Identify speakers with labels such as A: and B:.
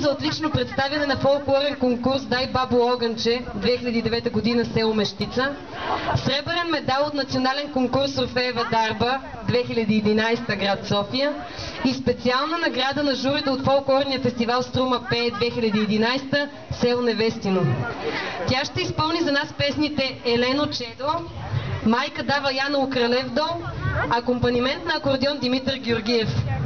A: за отлично представяне на фолклорен конкурс "Дай бабо огънче" 2009 година, село Мещица. Сребърен медал от национален конкурс "Орфеева дарба" 2011, град София. И специална награда на журито от фолклорния фестивал "Струма пее" 2011, село Невестино. Тя ще изпълни за нас песните "Елено Чедо", "Майка дава Яна у Кралев дол", акомпанимент на акордеон Димитър Георгиев.